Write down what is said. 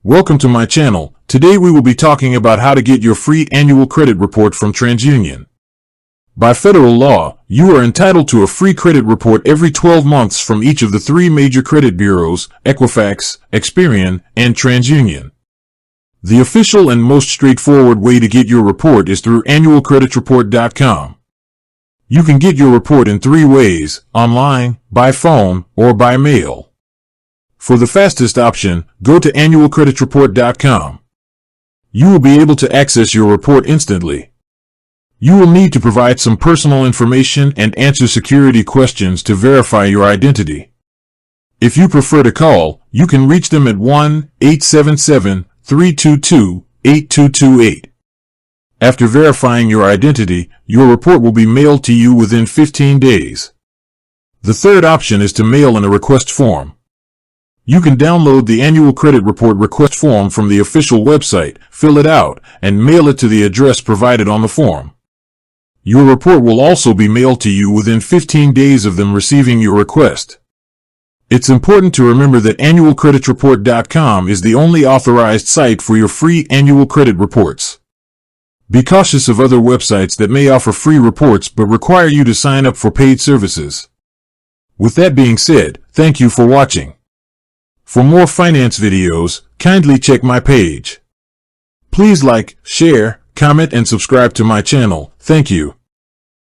Welcome to my channel. Today we will be talking about how to get your free annual credit report from TransUnion. By federal law, you are entitled to a free credit report every 12 months from each of the three major credit bureaus, Equifax, Experian, and TransUnion. The official and most straightforward way to get your report is through annualcreditreport.com. You can get your report in three ways: online, by phone, or by mail. For the fastest option, go to annualcreditreport.com. You will be able to access your report instantly. You will need to provide some personal information and answer security questions to verify your identity. If you prefer to call, you can reach them at 1-877-322-8228. After verifying your identity, your report will be mailed to you within 15 days. The third option is to mail in a request form. You can download the annual credit report request form from the official website, fill it out, and mail it to the address provided on the form. Your report will also be mailed to you within 15 days of them receiving your request. It's important to remember that annualcreditreport.com is the only authorized site for your free annual credit reports. Be cautious of other websites that may offer free reports but require you to sign up for paid services. With that being said, thank you for watching. For more finance videos, kindly check my page. Please like, share, comment, and subscribe to my channel. Thank you.